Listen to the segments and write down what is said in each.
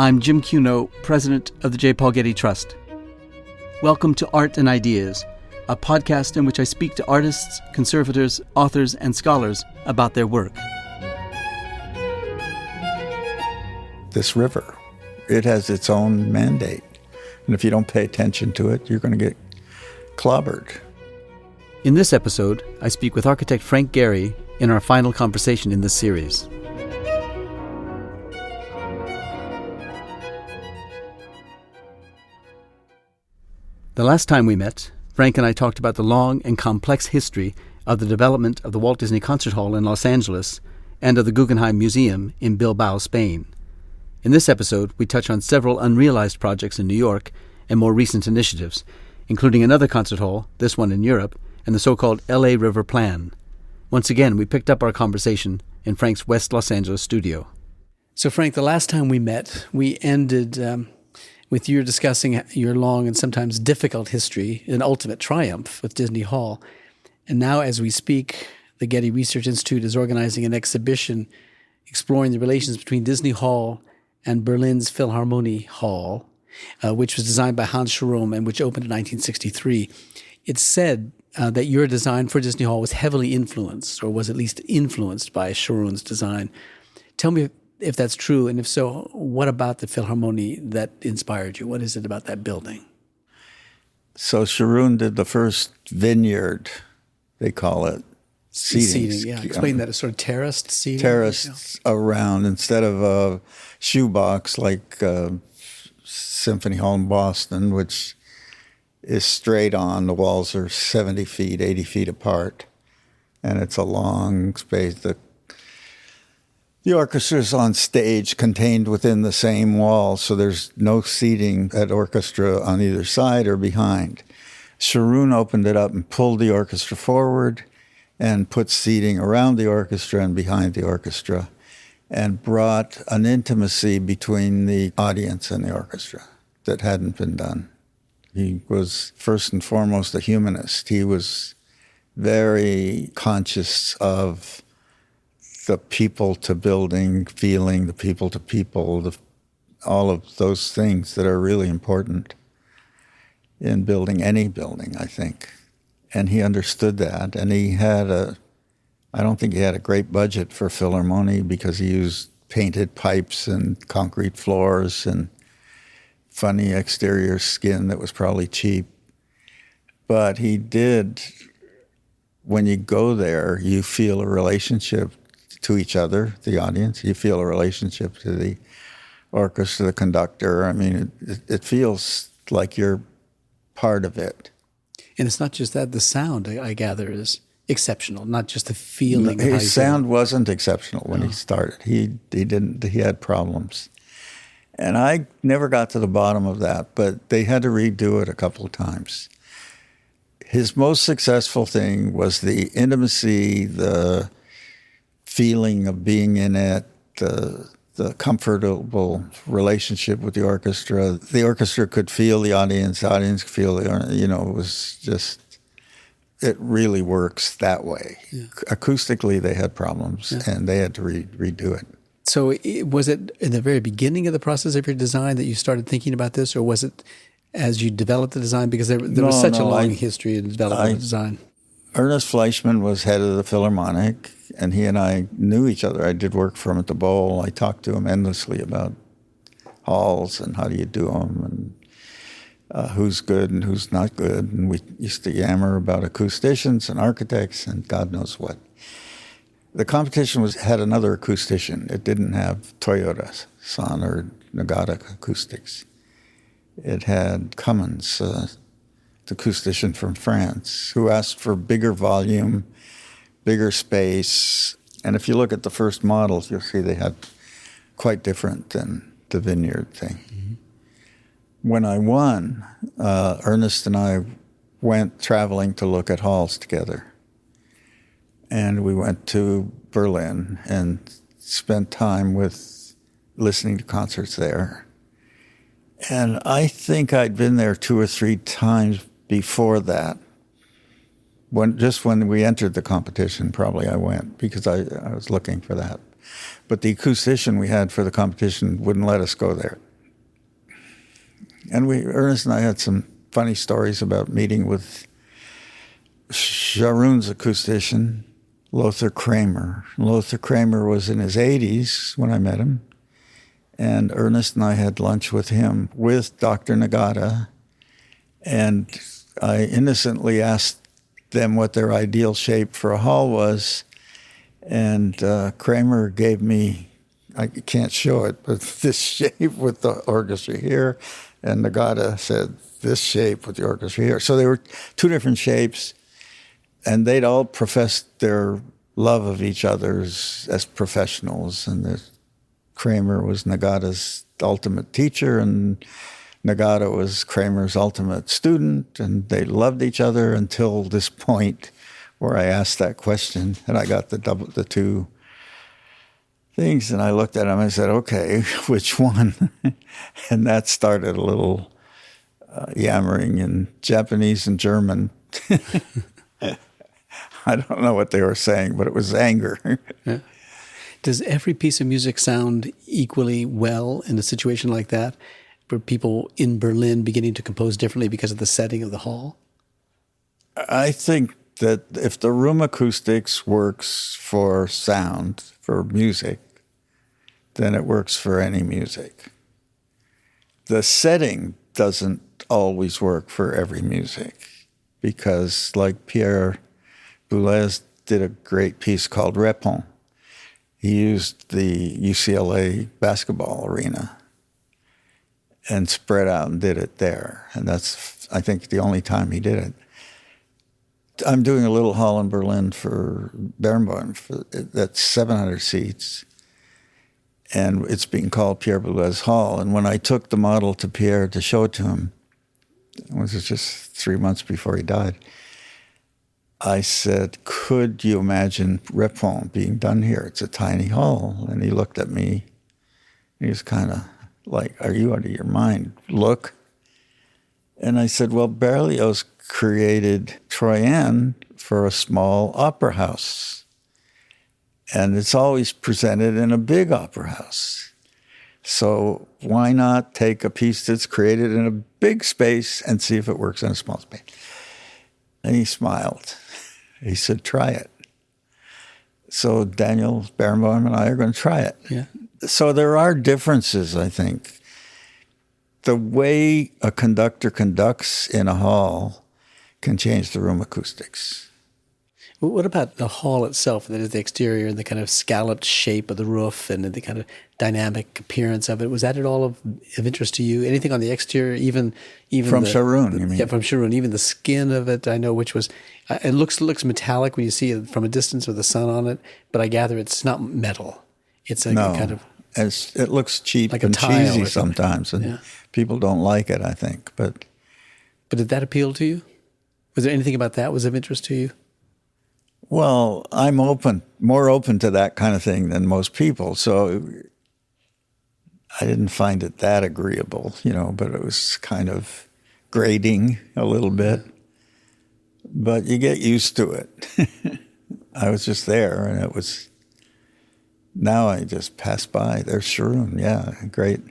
I'm Jim Cuno, president of the J. Paul Getty Trust. Welcome to Art and Ideas, a podcast in which I speak to artists, conservators, authors, and scholars about their work. This river, it has its own mandate. And if you don't pay attention to it, you're going to get clobbered. In this episode, I speak with architect Frank Gehry in our final conversation in this series. The last time we met, Frank and I talked about the long and complex history of the development of the Walt Disney Concert Hall in Los Angeles and of the Guggenheim Museum in Bilbao, Spain. In this episode, we touch on several unrealized projects in New York and more recent initiatives, including another concert hall, this one in Europe, and the so-called LA River Plan. Once again, we picked up our conversation in Frank's West Los Angeles studio. So Frank, the last time we met, we ended with you discussing your long and sometimes difficult history, an ultimate triumph with Disney Hall. And now as we speak, the Getty Research Institute is organizing an exhibition exploring the relations between Disney Hall and Berlin's Philharmonie Hall, which was designed by Hans Scherome and which opened in 1963. It's said that your design for Disney Hall was heavily influenced, or was at least influenced by Scherome's design. Tell me if that's true, and if so, what about the Philharmonie that inspired you? What is it about that building? So Scherome did the first vineyard, they call it, seating. Yeah, explain that as sort of terraced seating. Terraced around, instead of a shoebox like Symphony Hall in Boston, which is straight on. The walls are 70 feet, 80 feet apart, and it's a long space. The orchestra is on stage, contained within the same wall, so there's no seating at orchestra on either side or behind. Scherome opened it up and pulled the orchestra forward and put seating around the orchestra and behind the orchestra, and brought an intimacy between the audience and the orchestra that hadn't been done. He was first and foremost a humanist. He was very conscious of the people to building feeling, the people to people, all of those things that are really important in building any building, I think. And he understood that. And he had I don't think he had a great budget for Philharmonie because he used painted pipes and concrete floors and funny exterior skin that was probably cheap. But he did, when you go there, you feel a relationship to each other, the audience. You feel a relationship to the orchestra, the conductor. I mean, it feels like you're part of it. And it's not just that, the sound, I gather, is exceptional, not just the feeling. His sound wasn't exceptional when he started. He had problems. And I never got to the bottom of that, but they had to redo it a couple of times. His most successful thing was the intimacy, the feeling of being in it, the comfortable relationship with the orchestra. The orchestra could feel the audience could feel it was just, it really works that way. Yeah. Acoustically, they had problems, and they had to redo it. So was it in the very beginning of the process of your design that you started thinking about this, or was it as you developed the design? Because there was such a long history in developing the design. Ernest Fleischmann was head of the Philharmonic, and he and I knew each other. I did work for him at the Bowl. I talked to him endlessly about halls and how do you do them and who's good and who's not good. And we used to yammer about acousticians and architects and God knows what. The competition had another acoustician. It didn't have Toyota-san or Nagata Acoustics. It had Cummins, the acoustician from France, who asked for bigger volume, bigger space. And if you look at the first models, you'll see they had quite different than the vineyard thing. Mm-hmm. When I won, Ernest and I went traveling to look at halls together. And we went to Berlin and spent time listening to concerts there. And I think I'd been there 2 or 3 times before that. When we entered the competition, probably I went because I was looking for that. But the acoustician we had for the competition wouldn't let us go there. And Ernest and I had some funny stories about meeting with Sharon's acoustician, Lothar Kramer. Lothar Kramer was in his 80s when I met him. And Ernest and I had lunch with him, with Dr. Nagata. And I innocently asked them what their ideal shape for a hall was. And Kramer gave me, I can't show it, but this shape with the orchestra here. And Nagata said, this shape with the orchestra here. So they were two different shapes. And they'd all professed their love of each other as professionals. And Kramer was Nagata's ultimate teacher, and Nagata was Kramer's ultimate student, and they loved each other until this point where I asked that question, and I got the two things, and I looked at him and I said, okay, which one? And that started a little yammering in Japanese and German. I don't know what they were saying, but it was anger. Yeah. Does every piece of music sound equally well in a situation like that? Were people in Berlin beginning to compose differently because of the setting of the hall? I think that if the room acoustics works for sound, for music, then it works for any music. The setting doesn't always work for every music because, like Pierre Boulez did a great piece called Recounts. He used the UCLA basketball arena and spread out and did it there. And that's, I think, the only time he did it. I'm doing a little hall in Berlin for Barenboim. That's 700 seats. And it's being called Pierre Boulez Hall. And when I took the model to Pierre to show it to him, it was just 3 months before he died, I said, could you imagine Recounts being done here? It's a tiny hall. And he looked at me. He was kind of like, are you out of your mind? Look. And I said, well, Berlioz created Troyenne for a small opera house. And it's always presented in a big opera house. So why not take a piece that's created in a big space and see if it works in a small space? And he smiled. He said, try it. So Daniel Barenboim and I are going to try it. Yeah. So there are differences, I think. The way a conductor conducts in a hall can change the room acoustics. What about the hall itself? That is the exterior, the kind of scalloped shape of the roof and the kind of dynamic appearance of it. Was that at all of interest to you? Anything on the exterior, even from Sharon, you mean? Yeah, from Sharon. Even the skin of it, I know, which was, it looks metallic when you see it from a distance with the sun on it, but I gather it's not metal. It's a kind of... It looks cheap like and cheesy or sometimes, and people don't like it, I think. But did that appeal to you? Was there anything about that was of interest to you? Well, I'm more open to that kind of thing than most people, so I didn't find it that agreeable, but it was kind of grating a little bit. But you get used to it. I was just there, and it was... Now I just pass by. There's Sharon, yeah, great.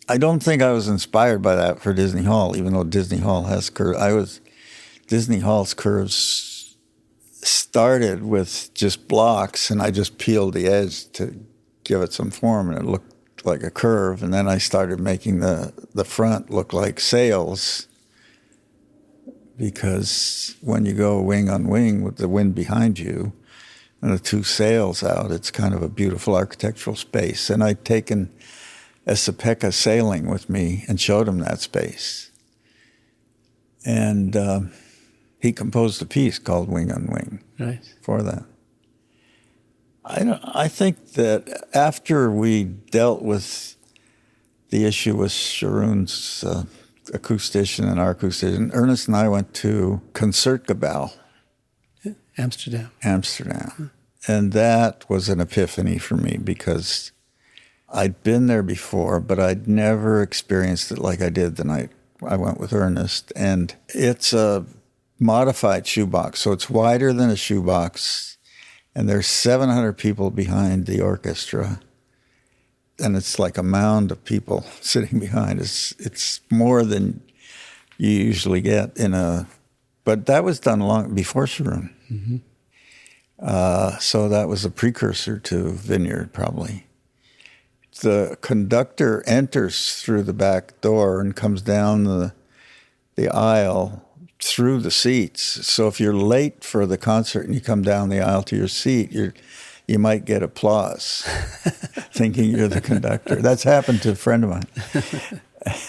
I don't think I was inspired by that for Disney Hall, even though Disney Hall has curves. Disney Hall's curves started with just blocks, and I just peeled the edge to give it some form, and it looked like a curve. And then I started making the front look like sails, because when you go wing on wing with the wind behind you and the two sails out, it's kind of a beautiful architectural space. And I'd taken Esapeka sailing with me and showed him that space. And he composed a piece called Wing on Wing for that. I think that after we dealt with the issue with Sharon's acoustician and our acoustician, Ernest and I went to Concertgebouw. Amsterdam. And that was an epiphany for me, because I'd been there before, but I'd never experienced it like I did the night I went with Ernest. And it's a modified shoebox, so it's wider than a shoebox, and there's 700 people behind the orchestra. and it's like a mound of people sitting behind. It's more than you usually get in a. But that was done long before Sharon. Mm-hmm. So that was a precursor to Vineyard, probably. The conductor enters through the back door and comes down the aisle through the seats. So if you're late for the concert and you come down the aisle to your seat, you might get applause, thinking you're the conductor. That's happened to a friend of mine,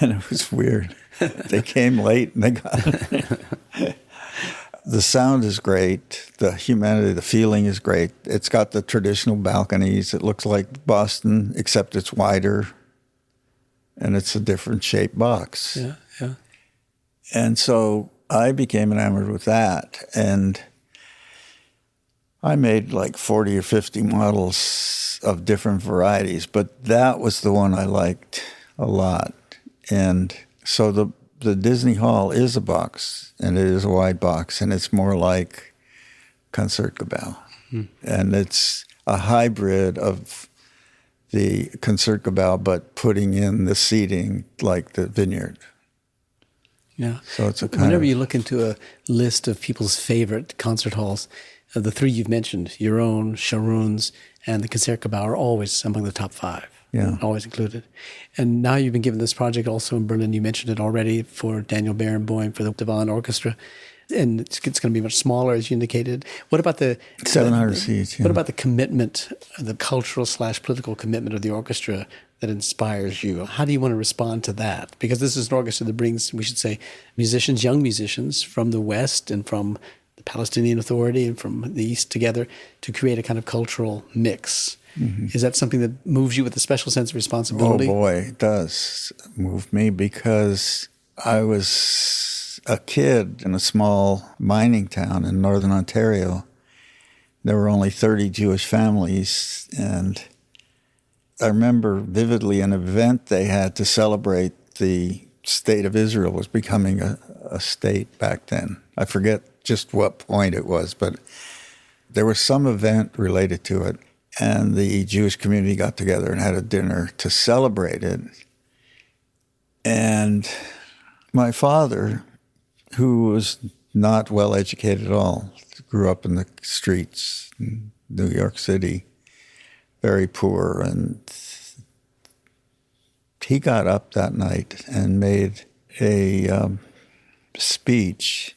and it was weird. They came late and they got it. The sound is great. The humanity, the feeling is great. It's got the traditional balconies. It looks like Boston, except it's wider, and it's a different shaped box. Yeah, yeah. And so I became enamored with that, and I made like 40 or 50 models of different varieties, but that was the one I liked a lot. And so the Disney Hall is a box, and it is a wide box, and it's more like Concertgebouw. And it's a hybrid of the Concertgebouw, but putting in the seating like the Vineyard. Yeah. So it's a kind Whenever of, you look into a list of people's favorite concert halls, the three you've mentioned, your own, Sharon's, and the Concertgebouw, are always among the top 5. Yeah. Always included. And now you've been given this project also in Berlin. You mentioned it already for Daniel Barenboim for the Devon Orchestra. And it's going to be much smaller, as you indicated. What about the 700 seats. Yeah. What about the commitment, the cultural/political commitment of the orchestra that inspires you? How do you want to respond to that? Because this is an orchestra that brings, we should say, musicians, young musicians from the West and from the Palestinian Authority and from the East together to create a kind of cultural mix. Mm-hmm. Is that something that moves you with a special sense of responsibility? Oh boy, it does move me, because I was a kid in a small mining town in northern Ontario. There were only 30 Jewish families, and I remember vividly an event they had to celebrate the state of Israel was becoming a state back then. I forget just what point it was, but there was some event related to it. And the Jewish community got together and had a dinner to celebrate it. And my father, who was not well educated at all, grew up in the streets in New York City, very poor. And he got up that night and made a speech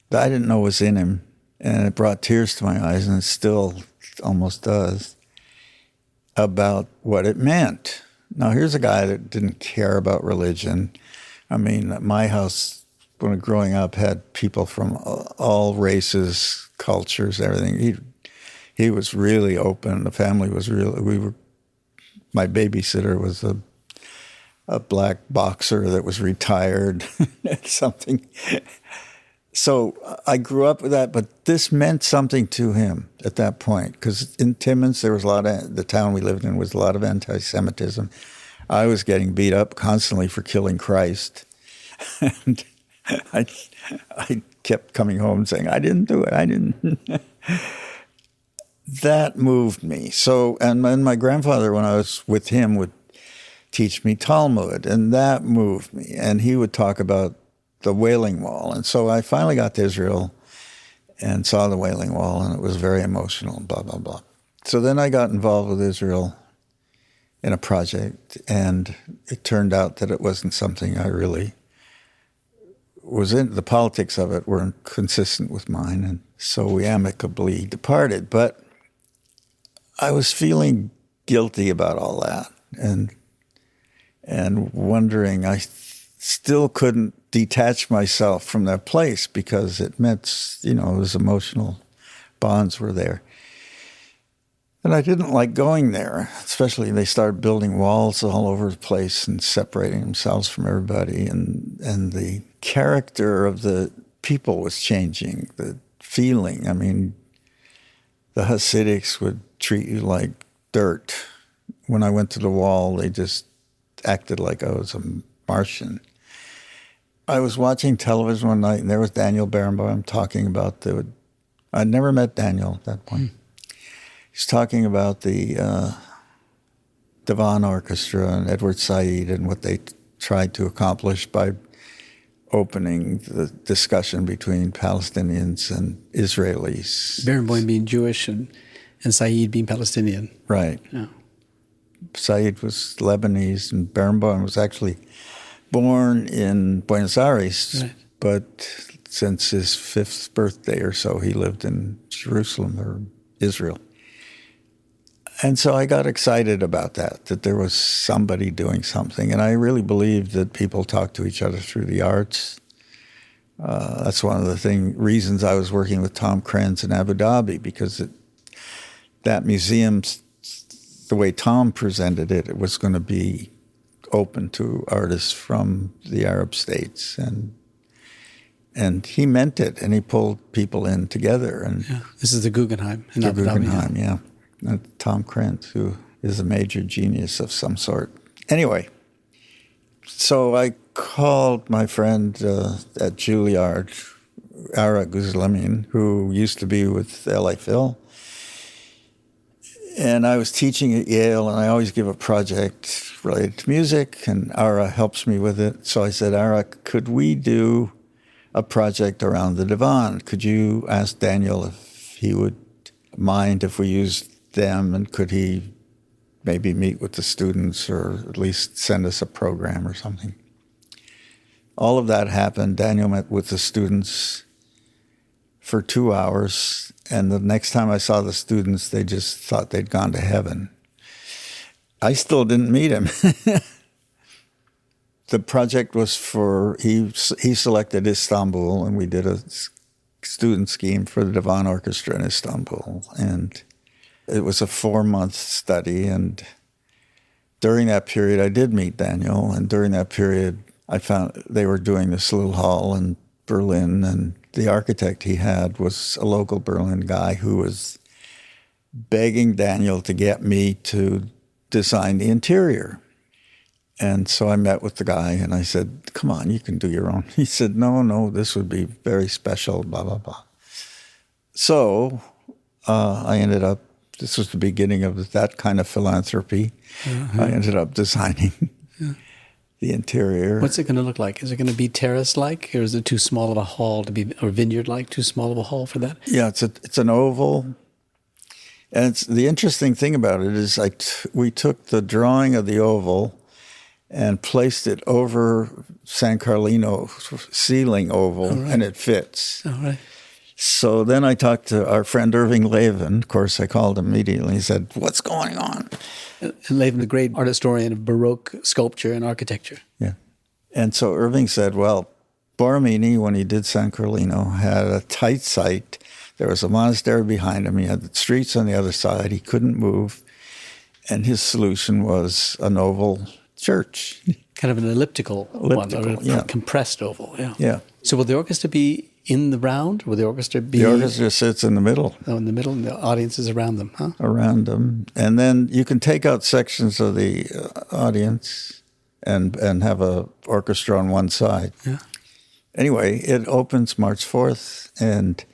that I didn't know was in him. And it brought tears to my eyes, and it still almost does, about what it meant. Now, here's a guy that didn't care about religion. I mean, my house, when growing up, had people from all races, cultures, everything. He was really open. The family was really, my babysitter was a black boxer that was retired, something. So I grew up with that, but this meant something to him at that point, because in Timmins, there was the town we lived in was a lot of anti-Semitism. I was getting beat up constantly for killing Christ. And I kept coming home saying, I didn't do it, I didn't. That moved me. So, and my grandfather, when I was with him, would teach me Talmud, and that moved me. And he would talk about the Wailing Wall. And so I finally got to Israel and saw the Wailing Wall, and it was very emotional, blah, blah, blah. So then I got involved with Israel in a project, and it turned out that it wasn't something I really was in. The politics of it weren't consistent with mine, and so we amicably departed. But I was feeling guilty about all that, and wondering, I still couldn't detach myself from that place, because it meant, those emotional bonds were there. And I didn't like going there, especially they started building walls all over the place and separating themselves from everybody. And the character of the people was changing, the feeling. I mean, the Hasidics would treat you like dirt. When I went to the wall, they just acted like I was a Martian. I was watching television one night, and there was Daniel Barenboim talking about I'd never met Daniel at that point. He's talking about the Divan Orchestra and Edward Said and what they tried to accomplish by opening the discussion between Palestinians and Israelis. Barenboim being Jewish and Said being Palestinian. Right. Yeah. Said was Lebanese, and Barenboim was actually born in Buenos Aires, right. But since his 5th birthday or so, he lived in Jerusalem or Israel. And so I got excited about that there was somebody doing something. And I really believed that people talk to each other through the arts. That's one of the reasons I was working with Tom Krenz in Abu Dhabi, because that museum, the way Tom presented it, it was going to be open to artists from the Arab states. And he meant it, and he pulled people in together. And yeah. This is the Guggenheim in the Abu Dhabi. Guggenheim, yeah. Tom Krantz, who is a major genius of some sort. Anyway, so I called my friend at Juilliard, Ara Guzlamin, who used to be with LA Phil. And I was teaching at Yale, and I always give a project related to music, and Ara helps me with it. So I said, Ara, could we do a project around the divan? Could you ask Daniel if he would mind if we used them, and could he maybe meet with the students or at least send us a program or something? All of that happened. Daniel met with the students for 2 hours, and the next time I saw the students, they just thought they'd gone to heaven. I still didn't meet him. The project was he selected Istanbul, and we did a student scheme for the Divan Orchestra in Istanbul. And it was a 4-month study, and during that period, I did meet Daniel, and during that period, I found they were doing this little hall in Berlin, and the architect he had was a local Berlin guy who was begging Daniel to get me to design the interior. And so I met with the guy, and I said, come on, you can do your own. He said, no, this would be very special, blah, blah, blah. So I ended up, this was the beginning of that kind of philanthropy. I ended up designing the interior. What's it going to look like? Is it going to be terrace-like, or is it too small of a hall to be, or vineyard-like, too small of a hall for that? Yeah, it's an oval. And the interesting thing about it is we took the drawing of the oval and placed it over San Carlino ceiling oval, and it fits. All right. So then I talked to our friend Irving Lavin. Of course, I called him immediately. He said, what's going on? And Lavin, the great art historian of Baroque sculpture and architecture. Yeah. And so Irving said, well, Borromini, when he did San Carlino, had a tight site. There was a monastery behind him. He had the streets on the other side. He couldn't move. And his solution was an oval church. Kind of an elliptical one, or a compressed oval. Yeah. So will the orchestra be in the round? Will the orchestra be... The orchestra sits in the middle. Oh, in the middle, and the audience is around them, huh? Around them. And then you can take out sections of the audience and have a orchestra on one side. Yeah. Anyway, it opens March 4th, and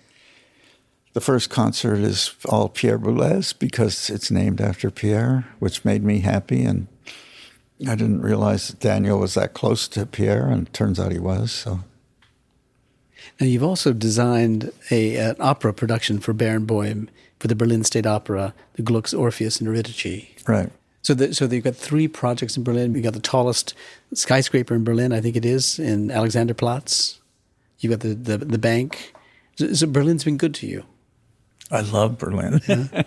the first concert is all Pierre Boulez because it's named after Pierre, which made me happy. And I didn't realize that Daniel was that close to Pierre, and it turns out he was. So. Now, you've also designed an opera production for Barenboim for the Berlin State Opera, the Gluck's Orpheus and Eurydice. Right. So you've got 3 projects in Berlin. You've got the tallest skyscraper in Berlin, I think it is, in Alexanderplatz. You've got the bank. So Berlin's been good to you. I love Berlin. Yeah.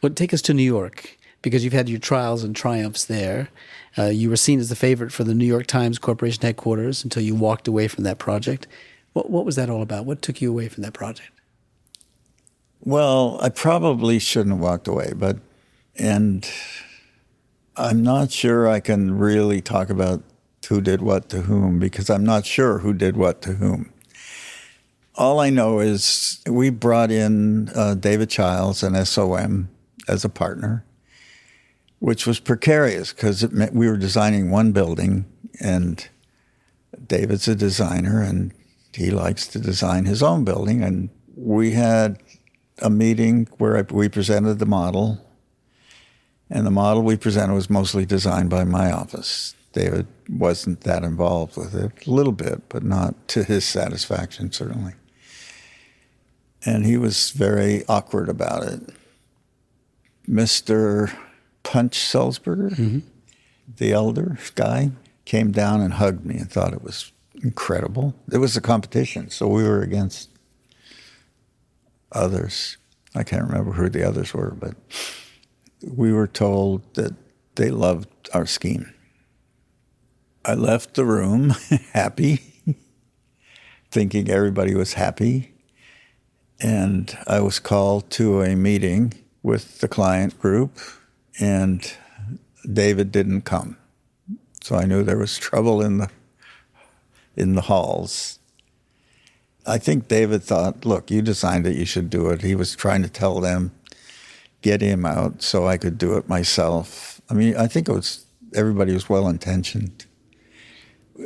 Well, take us to New York, because you've had your trials and triumphs there. You were seen as the favorite for the New York Times Corporation headquarters until you walked away from that project. What was that all about? What took you away from that project? Well, I probably shouldn't have walked away, and I'm not sure I can really talk about who did what to whom, because I'm not sure who did what to whom. All I know is we brought in David Childs and SOM as a partner, which was precarious because it meant we were designing one building, and David's a designer, and he likes to design his own building. And we had a meeting where we presented the model, And the model we presented was mostly designed by my office. David wasn't that involved with it, a little bit, but not to his satisfaction, certainly. And he was very awkward about it. Mr. Punch Salzberger, the elder guy, came down and hugged me and thought it was incredible. It was a competition, so we were against others. I can't remember who the others were, but we were told that they loved our scheme. I left the room happy, thinking everybody was happy, and I was called to a meeting with the client group, and David didn't come. So I knew there was trouble in the halls. I think David thought, look, you designed it, you should do it. He was trying to tell them, get him out so I could do it myself. I mean, I think everybody was well-intentioned.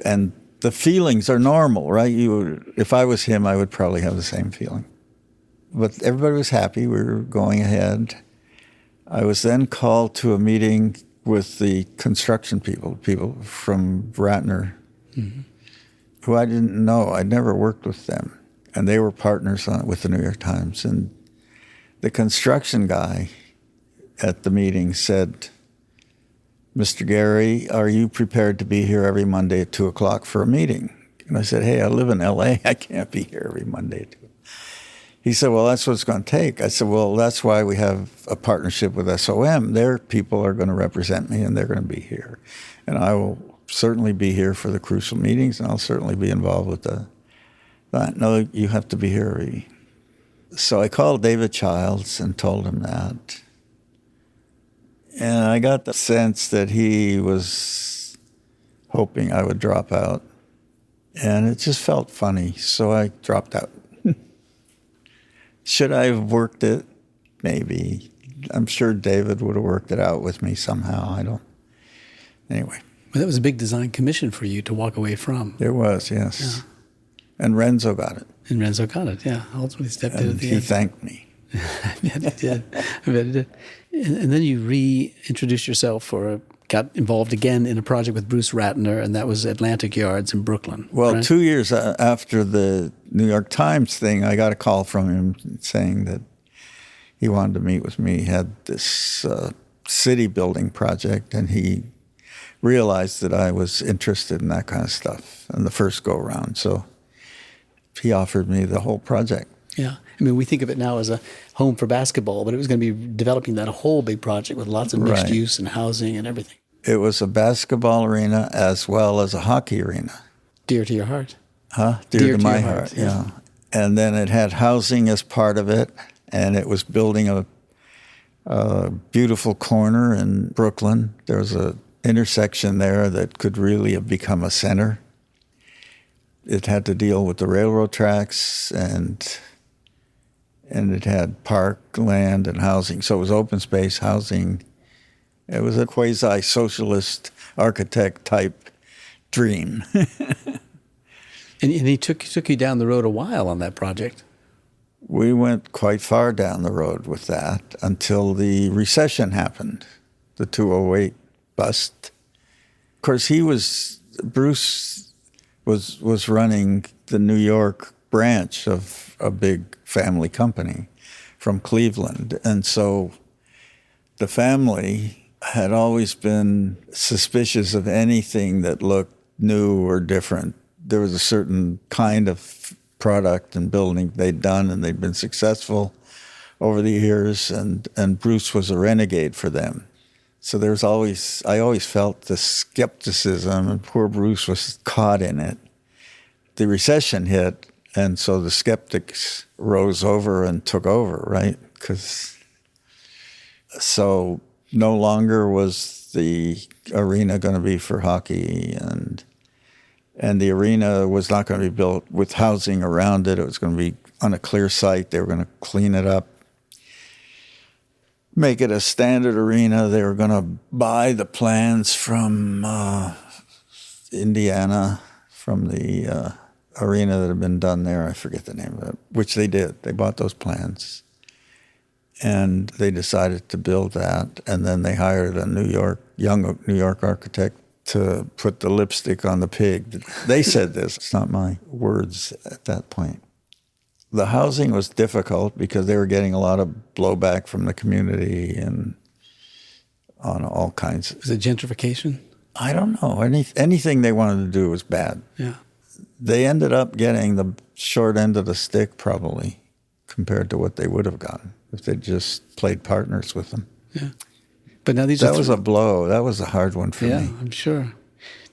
And the feelings are normal, right? If I was him, I would probably have the same feeling. But everybody was happy. We were going ahead. I was then called to a meeting with the construction people from Ratner, who I didn't know. I'd never worked with them. And they were partners with the New York Times. And the construction guy at the meeting said, Mr. Gehry, are you prepared to be here every Monday at 2 o'clock for a meeting? And I said, hey, I live in L.A. I can't be here every Monday at 2. He said, well, that's what it's going to take. I said, well, that's why we have a partnership with SOM. Their people are going to represent me, and they're going to be here. And I will certainly be here for the crucial meetings, and I'll certainly be involved with that. No, you have to be here. So I called David Childs and told him that. And I got the sense that he was hoping I would drop out. And it just felt funny, so I dropped out. Should I have worked it? Maybe. I'm sure David would have worked it out with me somehow. Anyway. Well, that was a big design commission for you to walk away from. It was, yes. Yeah. And Renzo got it. And Renzo got it, yeah. Ultimately stepped in at the end. He thanked me. I bet he did. I bet he did. And then you reintroduced yourself got involved again in a project with Bruce Ratner, and that was Atlantic Yards in Brooklyn. Well, right? 2 years after the New York Times thing, I got a call from him saying that he wanted to meet with me. He had this city building project, and he realized that I was interested in that kind of stuff in the first go-around. So he offered me the whole project. Yeah. I mean, we think of it now as a home for basketball, but it was going to be developing that whole big project with lots of mixed use and housing and everything. It was a basketball arena as well as a hockey arena. Dear to your heart. Huh? Dear to my heart, yeah. And then it had housing as part of it, and it was building a beautiful corner in Brooklyn. There was an intersection there that could really have become a center. It had to deal with the railroad tracks, and it had park land and housing. So it was open space housing. It was a quasi-socialist architect-type dream. And he took you down the road a while on that project. We went quite far down the road with that until the recession happened, the 2008 bust. Of course, Bruce was running the New York branch of a big family company from Cleveland. And so the family had always been suspicious of anything that looked new or different. There was a certain kind of product and building they'd done, and they'd been successful over the years, and Bruce was a renegade for them. So I always felt the skepticism, and poor Bruce was caught in it. The recession hit, and so the skeptics rose over and took over, right? So no longer was the arena going to be for hockey, and the arena was not going to be built with housing around it. It was going to be on a clear site. They were going to clean it up, make it a standard arena. They were going to buy the plans from Indiana, from the arena that had been done there. I forget the name of it, which they did. They bought those plans. And they decided to build that, and then they hired a young New York architect to put the lipstick on the pig. They said this. It's not my words at that point. The housing was difficult because they were getting a lot of blowback from the community and on all kinds. Was it gentrification? I don't know. Anything they wanted to do was bad. Yeah. They ended up getting the short end of the stick probably compared to what they would have gotten if they just played partners with them. Yeah. But now that was a blow. That was a hard one for me. Yeah, I'm sure.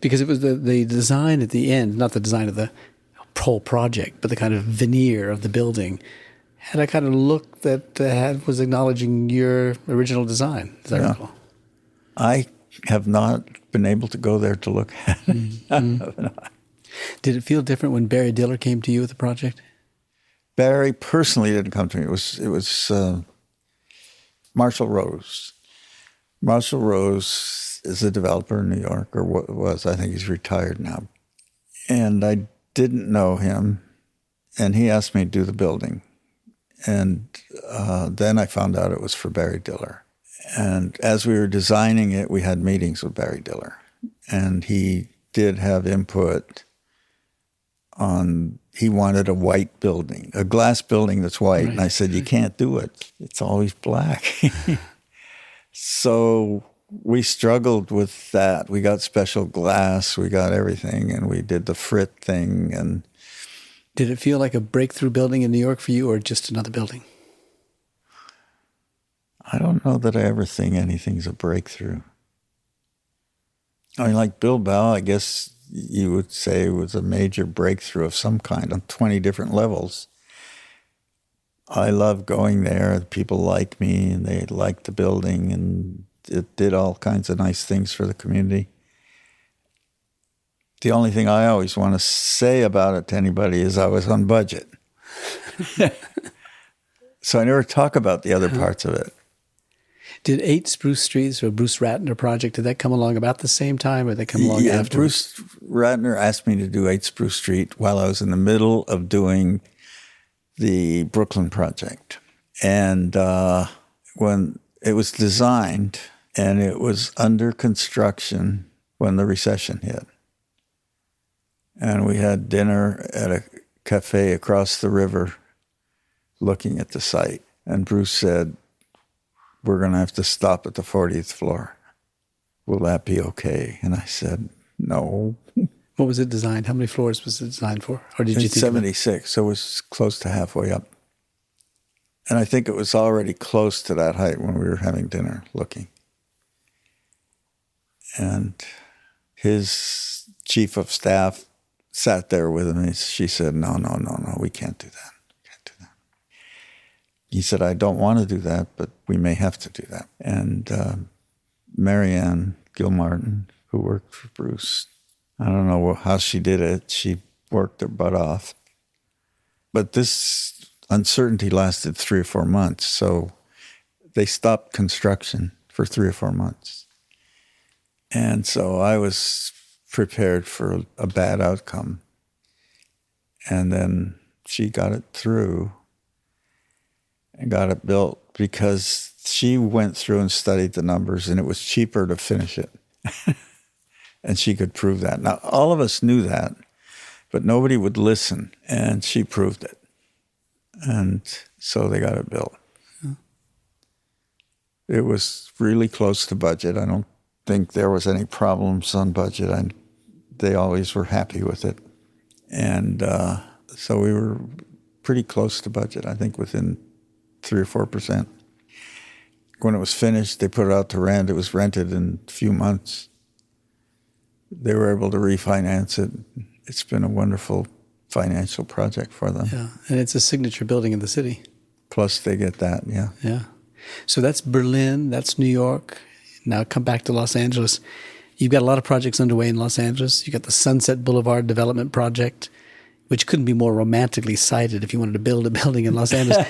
Because it was the design at the end, not the design of the whole project, but the kind of veneer of the building had a kind of look that was acknowledging your original design, as I recall. I have not been able to go there to look at it. Mm-hmm. Did it feel different when Barry Diller came to you with the project? Barry personally didn't come to me. It was Marshall Rose. Marshall Rose is a developer in New York, or what was. I think he's retired now. And I didn't know him, and he asked me to do the building. And then I found out it was for Barry Diller. And as we were designing it, we had meetings with Barry Diller. And he did have input on, he wanted a white building, a glass building that's white. Right. And I said, you can't do it. It's always black. So we struggled with that. We got special glass, we got everything, and we did the frit thing. And did it feel like a breakthrough building in New York for you, or just another building? I don't know that I ever think anything's a breakthrough. I mean, like Bilbao, I guess you would say was a major breakthrough of some kind on 20 different levels. I love going there. People like me, and they like the building, and it did all kinds of nice things for the community. The only thing I always want to say about it to anybody is I was on budget. So I never talk about the other parts of it. Did 8 Spruce Streets or Bruce Ratner project, did that come along about the same time, or did they come along after? Bruce Ratner asked me to do 8 Spruce Street while I was in the middle of doing the Brooklyn project. And when it was designed and it was under construction when the recession hit. And we had dinner at a cafe across the river looking at the site. And Bruce said, we're going to have to stop at the 40th floor. Will that be okay? And I said, no. What was it designed? How many floors was it designed for? Or did you think 76, so it was close to halfway up. And I think it was already close to that height when we were having dinner looking. And his chief of staff sat there with him, and she said, no, we can't do that. He said, I don't want to do that, but we may have to do that. And Marianne Gilmartin, who worked for Bruce, I don't know how she did it. She worked her butt off. But this uncertainty lasted 3 or 4 months. So they stopped construction for 3 or 4 months. And so I was prepared for a bad outcome. And then she got it through and got it built because she went through and studied the numbers, and it was cheaper to finish it. And she could prove that. Now, all of us knew that, but nobody would listen, and she proved it. And so they got it built. Yeah. It was really close to budget. I don't think there was any problems on budget. They always were happy with it. And so we were pretty close to budget, I think within 3 or 4%. When it was finished, they put it out to rent. It was rented in a few months. They were able to refinance it. It's been a wonderful financial project for them. Yeah, and it's a signature building in the city. Plus they get that, yeah. Yeah. So that's Berlin, that's New York. Now come back to Los Angeles. You've got a lot of projects underway in Los Angeles. You got the Sunset Boulevard Development Project, which couldn't be more romantically cited if you wanted to build a building in Los Angeles.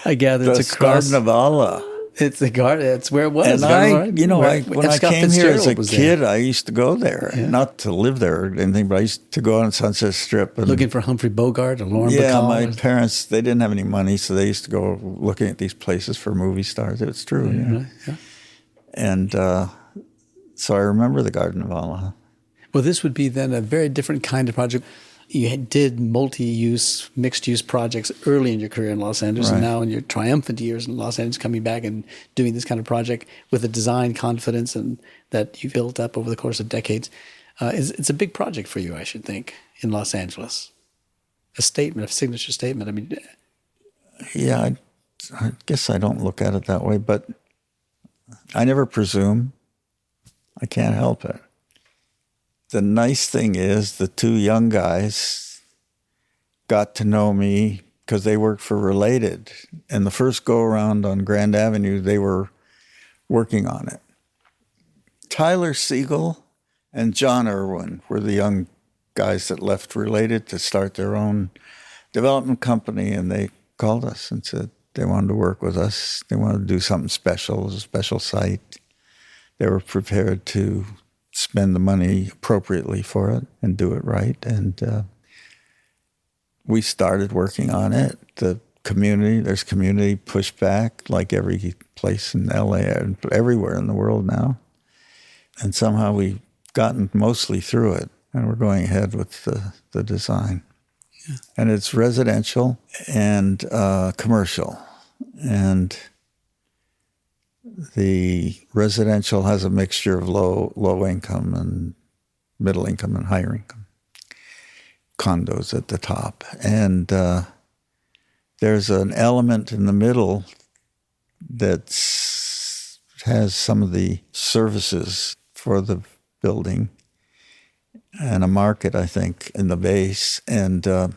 I gather it's across... Garden of Allah. It's the garden. It's where it was. And when I came here as a kid, I used to go there, not to live there or anything, but I used to go on Sunset Strip. And, looking for Humphrey Bogart or Lauren Yeah, Bacall. my parents, they didn't have any money, so they used to go looking at these places for movie stars. It's true. Yeah. And so I remember the Garden of Allah. Well, this would be then a very different kind of project. You did multi-use, mixed-use projects early in your career in Los Angeles, and now in your triumphant years in Los Angeles, coming back and doing this kind of project with a design confidence and that you built up over the course of decades. It's a big project for you, I should think, in Los Angeles. A statement, a signature statement. I mean, yeah, I guess I don't look at it that way, but I never presume. I can't help it. The nice thing is the two young guys got to know me because they worked for Related. And the first go-around on Grand Avenue, they were working on it. Tyler Siegel and John Irwin were the young guys that left Related to start their own development company. And they called us and said they wanted to work with us. They wanted to do something special. It was a special site. They were prepared to spend the money appropriately for it and do it right. And we started working on it. There's community pushback like every place in LA and everywhere in the world now. And somehow we've gotten mostly through it, and we're going ahead with the design. Yeah. And it's residential and commercial. And the residential has a mixture of low income and middle income and higher income condos at the top. And there's an element in the middle that has some of the services for the building and a market, I think, in the base, and a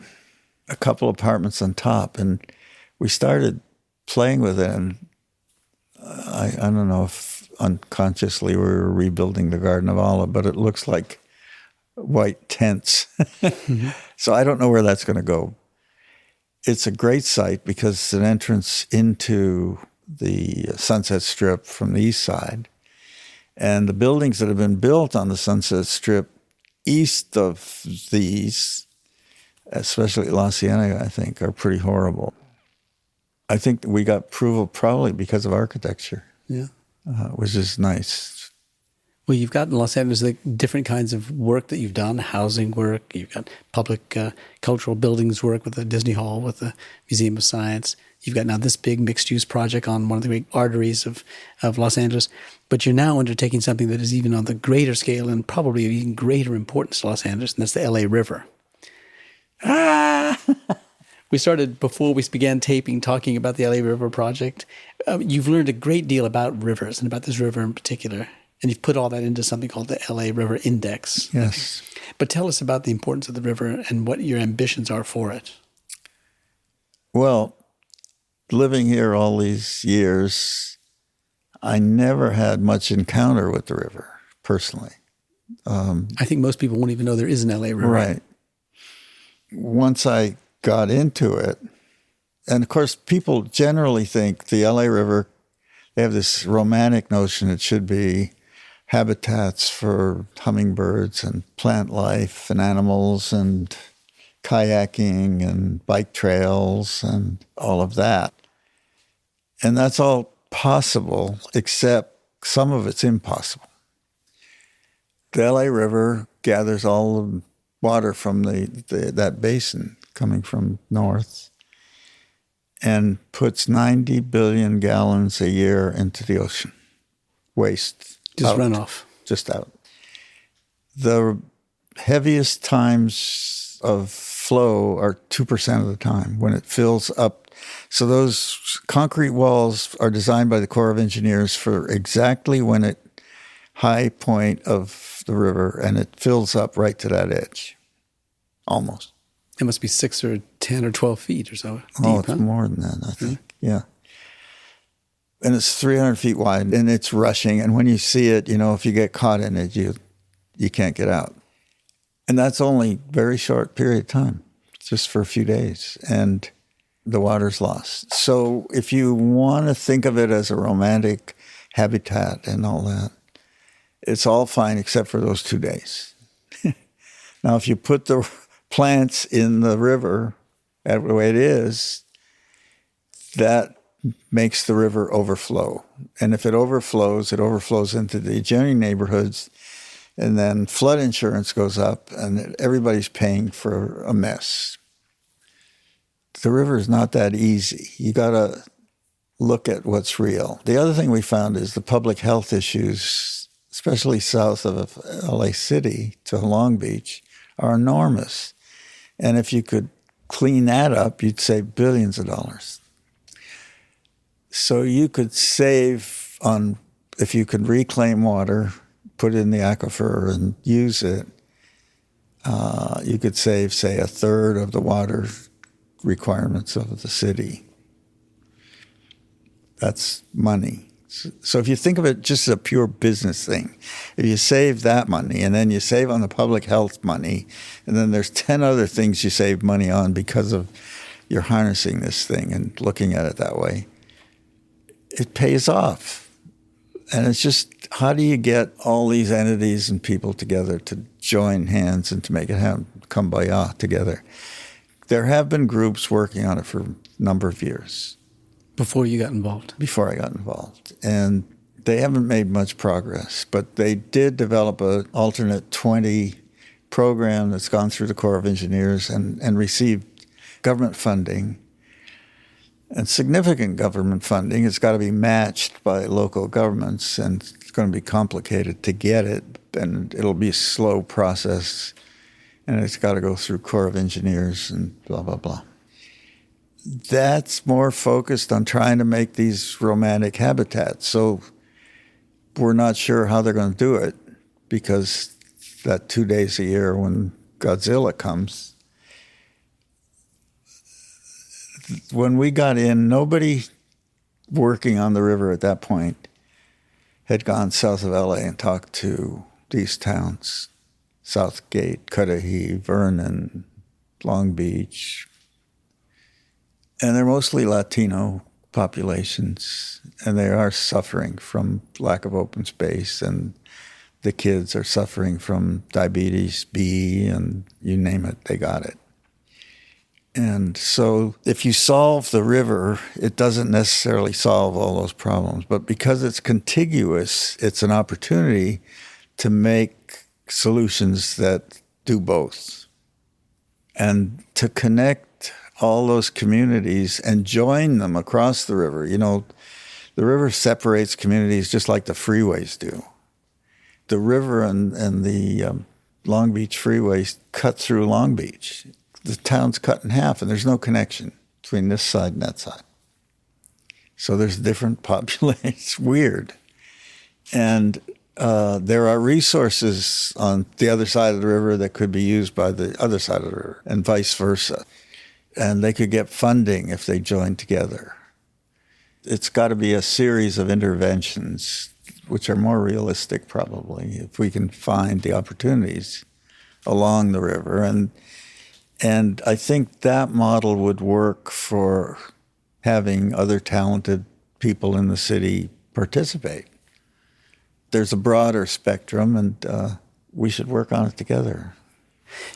couple apartments on top. And we started playing with it, and I don't know if unconsciously we were rebuilding the Garden of Allah, but it looks like white tents. Mm-hmm. So I don't know where that's going to go. It's a great site because it's an entrance into the Sunset Strip from the east side. And the buildings that have been built on the Sunset Strip east of these, especially La Cienega, I think, are pretty horrible. I think we got approval probably because of architecture. Yeah. Which is nice. Well, you've got in Los Angeles like different kinds of work that you've done, housing work, you've got public cultural buildings work with the Disney Hall, with the Museum of Science. You've got now this big mixed-use project on one of the great arteries of Los Angeles. But you're now undertaking something that is even on the greater scale and probably of even greater importance to Los Angeles, and that's the LA River. We started, before we began taping, talking about the LA River project. You've learned a great deal about rivers and about this river in particular, and you've put all that into something called the LA River Index. Yes. But tell us about the importance of the river and what your ambitions are for it. Well, living here all these years, I never had much encounter with the river, personally. I think most people won't even know there is an LA River. Right. Once I got into it, and of course people generally think the LA River, they have this romantic notion it should be habitats for hummingbirds and plant life and animals and kayaking and bike trails and all of that. And that's all possible, except some of it's impossible. The LA River gathers all the water from that basin coming from north and puts 90 billion gallons a year into the ocean. Waste. Just out, runoff. Just out. The heaviest times of flow are 2% of the time when it fills up. So those concrete walls are designed by the Corps of Engineers for exactly when it high point of the river, and it fills up right to that edge, almost. It must be 6 or 10 or 12 feet or so deep, Oh, it's more than that, I think. Yeah. And it's 300 feet wide, and it's rushing. And when you see it, if you get caught in it, you can't get out. And that's only a very short period of time, just for a few days. And the water's lost. So if you want to think of it as a romantic habitat and all that, it's all fine except for those 2 days. Now, if you put the plants in the river the way it is, that makes the river overflow. And if it overflows into the adjoining neighborhoods, and then flood insurance goes up, and everybody's paying for a mess. The river is not that easy. You got to look at what's real. The other thing we found is the public health issues, especially south of LA City to Long Beach, are enormous. And if you could clean that up, you'd save billions of dollars. So you could save on, if you could reclaim water, put it in the aquifer and use it, you could save, say, 1/3 of the water requirements of the city. That's money. So if you think of it just as a pure business thing, if you save that money and then you save on the public health money, and then there's 10 other things you save money on because of you're harnessing this thing and looking at it that way, it pays off. And it's just, how do you get all these entities and people together to join hands and to make it happen, kumbaya together? There have been groups working on it for a number of years. Before you got involved? Before I got involved. And they haven't made much progress, but they did develop an alternate 20 program that's gone through the Corps of Engineers and received government funding. And significant government funding has got to be matched by local governments, and it's going to be complicated to get it, and it'll be a slow process, and it's got to go through Corps of Engineers and blah, blah, blah. That's more focused on trying to make these romantic habitats. So we're not sure how they're going to do it, because that 2 days a year when Godzilla comes, when we got in, nobody working on the river at that point had gone south of LA and talked to these towns, Southgate, Cudahy, Vernon, Long Beach. And they're mostly Latino populations, and they are suffering from lack of open space, and the kids are suffering from diabetes B, and you name it, they got it. And so if you solve the river, it doesn't necessarily solve all those problems. But because it's contiguous, it's an opportunity to make solutions that do both. And to connect all those communities and join them across the river. You know, the river separates communities just like the freeways do. The river and the Long Beach freeways cut through Long Beach. The town's cut in half, and there's no connection between this side and that side. So there's different populations. It's weird. And there are resources on the other side of the river that could be used by the other side of the river, and vice versa. And they could get funding if they joined together. It's got to be a series of interventions, which are more realistic probably, if we can find the opportunities along the river. And I think that model would work for having other talented people in the city participate. There's a broader spectrum, and we should work on it together.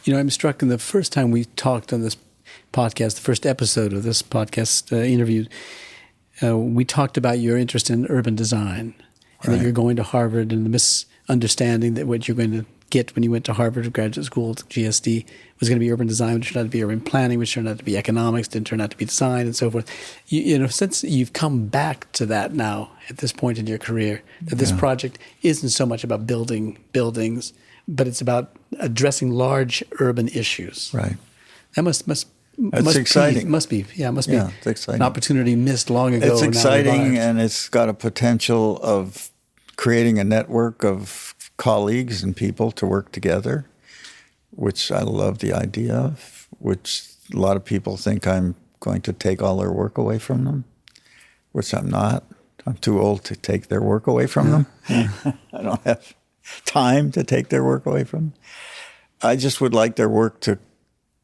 You know, I'm struck in the first time we talked on this podcast, the first episode of this podcast interview, we talked about your interest in urban design, and that you're going to Harvard, and the misunderstanding that what you're going to get when you went to Harvard graduate school, GSD, was going to be urban design, which turned out to be urban planning, which turned out to be economics, didn't turn out to be design, and so forth. You know, since you've come back to that now at this point in your career, that this project isn't so much about building buildings, but it's about addressing large urban issues. Right. That must exciting. Must be it's exciting. An opportunity missed long ago. It's exciting, and it's got a potential of creating a network of colleagues and people to work together, which I love the idea of, which a lot of people think I'm going to take all their work away from them, which I'm not. I'm too old to take their work away from them. I don't have time to take their work away from them. I just would like their work to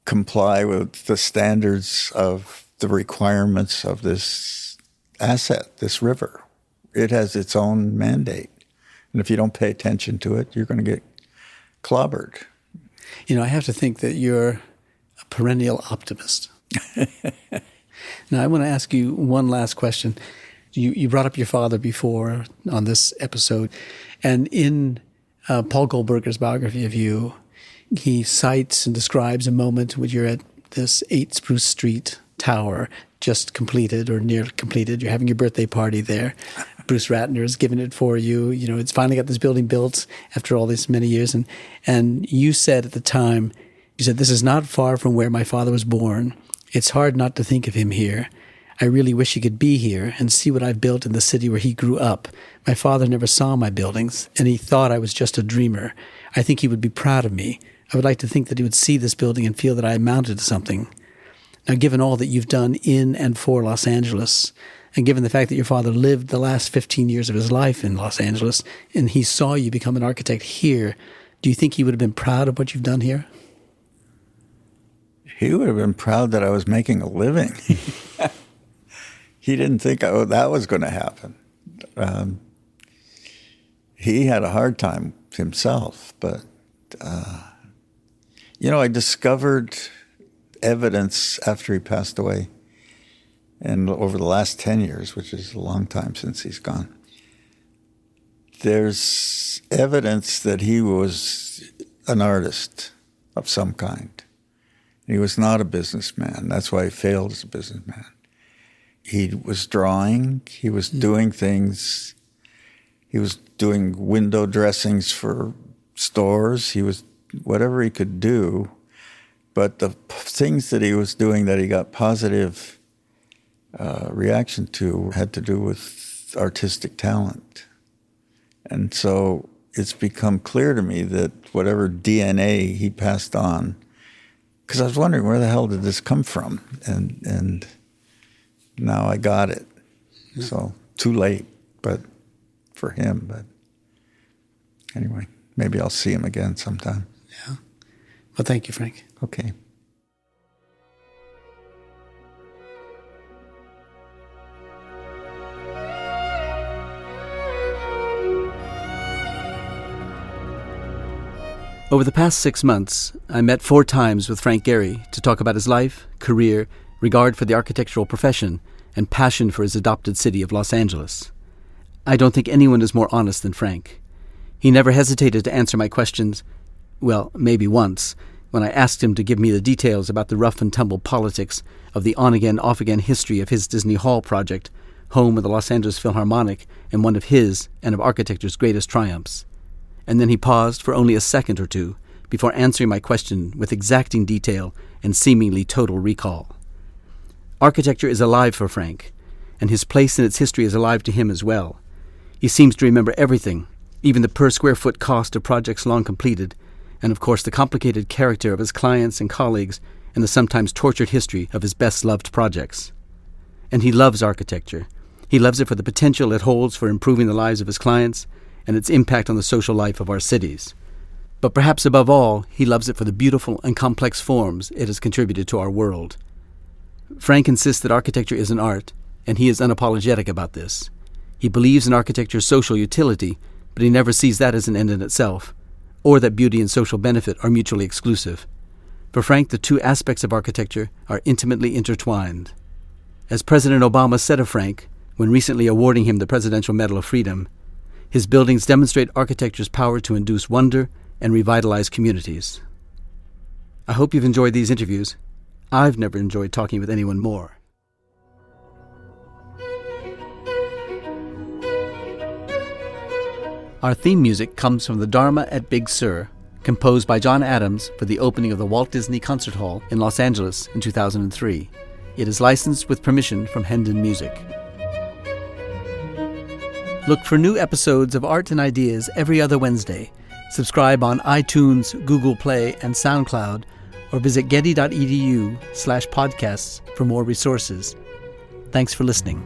comply with the standards of the requirements of this asset, this river. It has its own mandate. And if you don't pay attention to it, you're going to get clobbered. I have to think that you're a perennial optimist. Now, I want to ask you one last question. You brought up your father before on this episode, and in Paul Goldberger's biography of you, he cites and describes a moment when you're at this 8 Spruce Street tower, just completed or near completed. You're having your birthday party there. Bruce Ratner has given it for you. It's finally got this building built after all these many years. And you said at the time, this is not far from where my father was born. It's hard not to think of him here. I really wish he could be here and see what I've built in the city where he grew up. My father never saw my buildings, and he thought I was just a dreamer. I think he would be proud of me. I would like to think that he would see this building and feel that I amounted to something. Now, given all that you've done in and for Los Angeles, and given the fact that your father lived the last 15 years of his life in Los Angeles, and he saw you become an architect here, do you think he would have been proud of what you've done here? He would have been proud that I was making a living. He didn't think that was going to happen. He had a hard time himself, but, I discovered evidence after he passed away, and over the last 10 years, which is a long time since he's gone, there's evidence that he was an artist of some kind. He was not a businessman. That's why he failed as a businessman. He was drawing. He was doing things. He was doing window dressings for stores. He was whatever he could do. But the things that he was doing that he got positive reaction to had to do with artistic talent. And so it's become clear to me that whatever DNA he passed on, because I was wondering where the hell did this come from? And now I got it. So too late, but for him. But anyway, maybe I'll see him again sometime. Yeah. Well, thank you, Frank. Okay. Over the past 6 months, I met 4 times with Frank Gehry to talk about his life, career, regard for the architectural profession, and passion for his adopted city of Los Angeles. I don't think anyone is more honest than Frank. He never hesitated to answer my questions, well, maybe once, when I asked him to give me the details about the rough and tumble politics of the on-again, off-again history of his Disney Hall project, home of the Los Angeles Philharmonic and one of his and of architecture's greatest triumphs. And then he paused for only a second or two before answering my question with exacting detail and seemingly total recall. Architecture is alive for Frank, and his place in its history is alive to him as well. He seems to remember everything, even the per-square-foot cost of projects long completed, and of course the complicated character of his clients and colleagues and the sometimes tortured history of his best-loved projects. And he loves architecture. He loves it for the potential it holds for improving the lives of his clients and its impact on the social life of our cities. But perhaps above all, he loves it for the beautiful and complex forms it has contributed to our world. Frank insists that architecture is an art, and he is unapologetic about this. He believes in architecture's social utility, but he never sees that as an end in itself, or that beauty and social benefit are mutually exclusive. For Frank, the two aspects of architecture are intimately intertwined. As President Obama said of Frank, when recently awarding him the Presidential Medal of Freedom, his buildings demonstrate architecture's power to induce wonder and revitalize communities. I hope you've enjoyed these interviews. I've never enjoyed talking with anyone more. Our theme music comes from the Dharma at Big Sur, composed by John Adams for the opening of the Walt Disney Concert Hall in Los Angeles in 2003. It is licensed with permission from Hendon Music. Look for new episodes of Art and Ideas every other Wednesday. Subscribe on iTunes, Google Play, and SoundCloud, or visit getty.edu/podcasts for more resources. Thanks for listening.